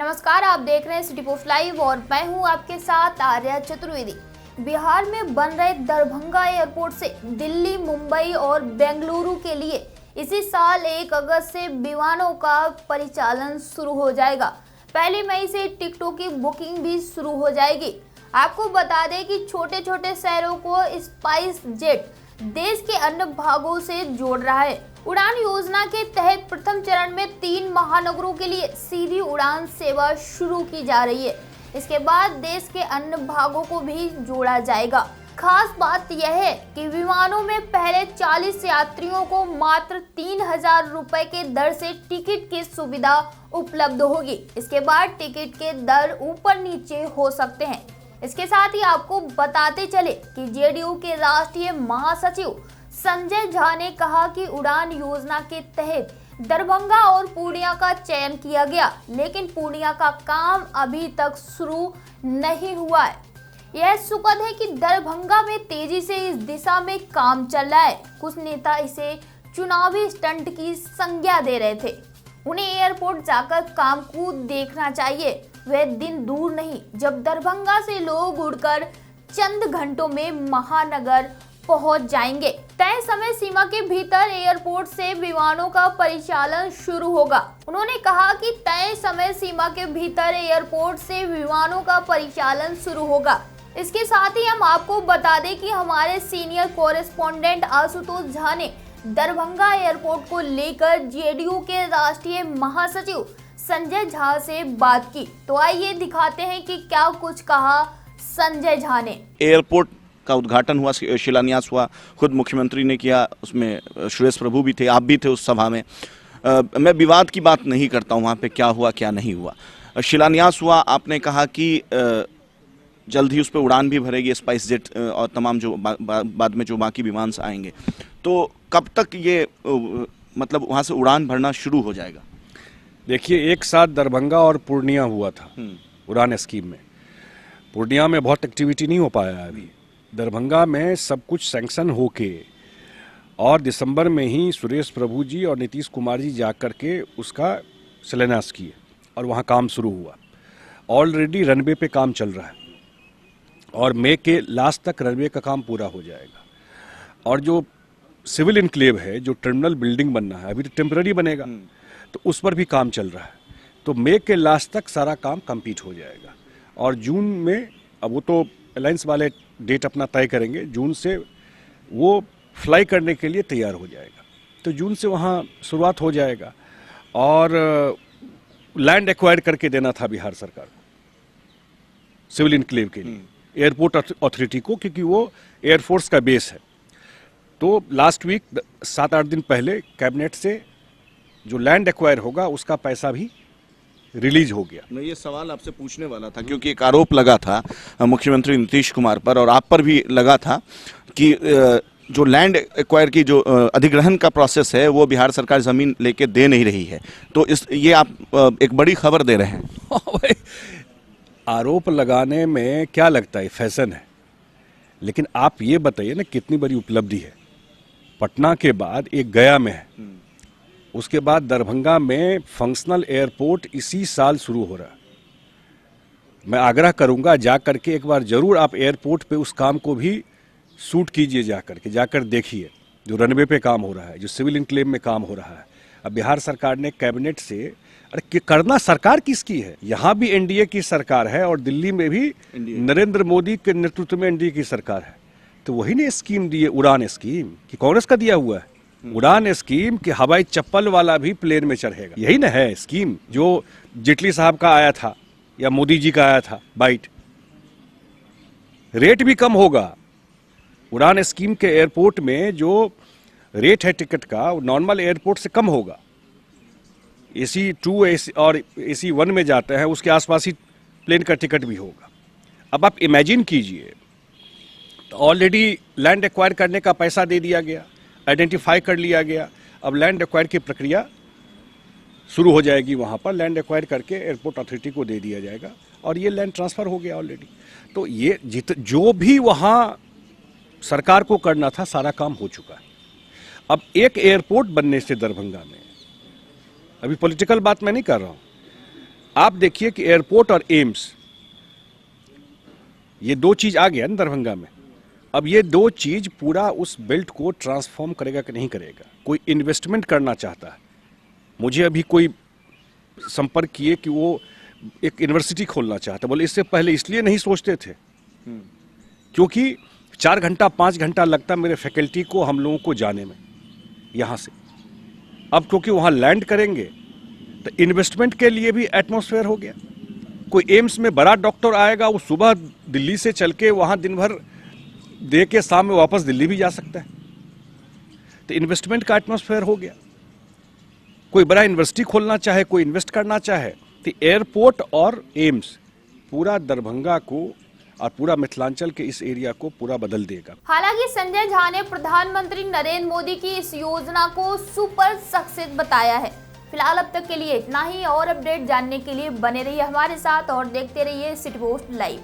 नमस्कार, आप देख रहे हैं सिटी पोस्ट लाइव और मैं हूं आपके साथ आर्या चतुर्वेदी। बिहार में बन रहे दरभंगा एयरपोर्ट से दिल्ली, मुंबई और बेंगलुरु के लिए इसी साल 1 अगस्त से विमानों का परिचालन शुरू हो जाएगा। 1 मई से टिकटों की बुकिंग भी शुरू हो जाएगी। आपको बता दें कि छोटे छोटे शहरों को स्पाइस जेट देश के अन्य भागों से जोड़ रहा है। उड़ान योजना के तहत प्रथम चरण में 3 महानगरों के लिए सीधी उड़ान सेवा शुरू की जा रही है। इसके बाद देश के अन्य भागों को भी जोड़ा जाएगा। खास बात यह है कि विमानों में पहले 40 यात्रियों को मात्र 3,000 रुपए के दर से टिकट की सुविधा उपलब्ध होगी। इसके बाद टिकट के दर ऊपर नीचे हो सकते हैं। इसके साथ ही आपको बताते चले कि जेडीयू के राष्ट्रीय महासचिव संजय झा ने कहा कि उड़ान योजना के तहत दरभंगा और पूर्णिया का चयन किया गया, लेकिन पूर्णिया का काम अभी तक शुरू नहीं हुआ है। यह सुखद है कि दरभंगा में तेजी से इस दिशा में काम चल रहा है। कुछ नेता इसे चुनावी स्टंट की संज्ञा दे रहे थे। उन्हें एयरपोर्ट जाकर काम को देखना चाहिए। वह दिन दूर नहीं जब दरभंगा से लोग उड़कर चंद घंटों में महानगर पहुंच जाएंगे। तय समय सीमा के भीतर एयरपोर्ट से विमानों का परिचालन शुरू होगा। उन्होंने कहा कि तय समय सीमा के भीतर एयरपोर्ट से विमानों का परिचालन शुरू होगा। इसके साथ ही हम आपको बता दें कि हमारे सीनियर कोरेस्पोंडेंट आशुतोष झा ने दरभंगा एयरपोर्ट को लेकर जेडीयू के राष्ट्रीय महासचिव संजय झा से बात की। तो आइए दिखाते हैं कि क्या कुछ कहा संजय झा ने। एयरपोर्ट का उद्घाटन हुआ, शिलान्यास हुआ, खुद मुख्यमंत्री ने किया, उसमें सुरेश प्रभु भी थे, आप भी थे उस सभा में। मैं विवाद की बात नहीं करता हूँ, वहाँ पे क्या हुआ क्या नहीं हुआ। शिलान्यास हुआ, आपने कहा कि जल्द ही उस पर उड़ान भी भरेगी स्पाइस जेट और तमाम जो बाद में जो बाकी विमान से आएंगे। तो कब तक ये मतलब वहाँ से उड़ान भरना शुरू हो जाएगा? देखिए, एक साथ दरभंगा और पूर्णिया हुआ था उड़ान स्कीम में। पूर्णिया में बहुत एक्टिविटी नहीं हो पाया है अभी। दरभंगा में सब कुछ सैंक्शन होके और दिसंबर में ही सुरेश प्रभु जी और नीतीश कुमार जी जा कर के उसका शिलान्यास किए और वहाँ काम शुरू हुआ। ऑलरेडी रनवे पे काम चल रहा है और मई के लास्ट तक रनवे का काम पूरा हो जाएगा। और जो सिविल इनक्लेव है, जो टर्मिनल बिल्डिंग बनना है, अभी तो टेम्पररी बनेगा, तो उस पर भी काम चल रहा है। तो मई के लास्ट तक सारा काम कंप्लीट हो जाएगा और जून में, अब वो तो एलायंस वाले डेट अपना तय करेंगे, जून से वो फ्लाई करने के लिए तैयार हो जाएगा। तो जून से वहाँ शुरुआत हो जाएगा। और लैंड एक्वायर करके देना था बिहार सरकार को सिविल इनक्लेव के लिए, एयरपोर्ट अथॉरिटी को, क्योंकि वो एयरफोर्स का बेस है। तो लास्ट वीक 7-8 दिन पहले कैबिनेट से जो लैंड एक्वायर होगा उसका पैसा भी रिलीज हो गया। मैं ये सवाल आपसे पूछने वाला था, क्योंकि एक आरोप लगा था मुख्यमंत्री नीतीश कुमार पर और आप पर भी लगा था कि जो लैंड एक्वायर की जो अधिग्रहण का प्रोसेस है वो बिहार सरकार जमीन लेके दे नहीं रही है। तो ये आप एक बड़ी खबर दे रहे हैं। आरोप लगाने में क्या लगता है, फैशन है। लेकिन आप ये बताइए ना, कितनी बड़ी उपलब्धि है। पटना के बाद एक गया में है, उसके बाद दरभंगा में फंक्शनल एयरपोर्ट इसी साल शुरू हो रहा है। मैं आग्रह करूंगा जा करके एक बार जरूर आप एयरपोर्ट पे उस काम को भी शूट कीजिए, जाकर देखिए जो रनवे पे काम हो रहा है, जो सिविल इनक्लेव में काम हो रहा है। अब बिहार सरकार ने कैबिनेट से, अरे करना सरकार किसकी है, यहाँ भी एनडीए की सरकार है और दिल्ली में भी नरेंद्र मोदी के नेतृत्व में एनडीए की सरकार है। तो वही ने स्कीम दी है, उड़ान स्कीम, कि कांग्रेस का दिया हुआ है उड़ान स्कीम, कि हवाई चप्पल वाला भी प्लेन में चढ़ेगा। यही ना है स्कीम जो जेटली साहब का आया था या मोदी जी का आया था। बाइट रेट भी कम होगा। उड़ान स्कीम के एयरपोर्ट में जो रेट है टिकट का, वो नॉर्मल एयरपोर्ट से कम होगा। AC 2 और AC 1 में जाते हैं, उसके आसपास ही प्लेन का टिकट भी होगा। अब आप इमेजिन कीजिए, तो ऑलरेडी लैंड एक्वायर करने का पैसा दे दिया गया, आइडेंटिफाई कर लिया गया। अब लैंड एक्वायर की प्रक्रिया शुरू हो जाएगी। वहाँ पर लैंड एक्वायर करके एयरपोर्ट अथॉरिटी को दे दिया जाएगा और ये लैंड ट्रांसफ़र हो गया ऑलरेडी। तो ये जो भी वहाँ सरकार को करना था सारा काम हो चुका है। अब एक एयरपोर्ट बनने से दरभंगा में, अभी पॉलिटिकल बात मैं नहीं कर रहा हूँ, आप देखिए कि एयरपोर्ट और एम्स, ये दो चीज आ गया ना दरभंगा में। अब ये दो चीज पूरा उस बेल्ट को ट्रांसफॉर्म करेगा कि नहीं करेगा। कोई इन्वेस्टमेंट करना चाहता है, मुझे अभी कोई संपर्क किए कि वो एक यूनिवर्सिटी खोलना चाहता, बोले इससे पहले इसलिए नहीं सोचते थे क्योंकि 4 घंटा 5 घंटा लगता मेरे फैकल्टी को, हम लोगों को जाने में यहाँ से। अब क्योंकि वहाँ लैंड करेंगे तो इन्वेस्टमेंट के लिए भी एटमॉस्फेयर हो गया। कोई एम्स में बड़ा डॉक्टर आएगा, वो सुबह दिल्ली से चल के वहाँ दिन भर दे के शाम में वापस दिल्ली भी जा सकता है, तो इन्वेस्टमेंट का एटमॉस्फेयर हो गया। कोई बड़ा यूनिवर्सिटी खोलना चाहे, कोई इन्वेस्ट करना चाहे, तो एयरपोर्ट और एम्स पूरा दरभंगा को और पूरा मिथिलांचल के इस एरिया को पूरा बदल देगा। हालांकि संजय झा ने प्रधानमंत्री नरेंद्र मोदी की इस योजना को सुपर सक्सेस बताया है। फिलहाल अब तक के लिए इतना ही, और अपडेट जानने के लिए बने रहिए हमारे साथ और देखते रहिए सिटी पोस्ट लाइव।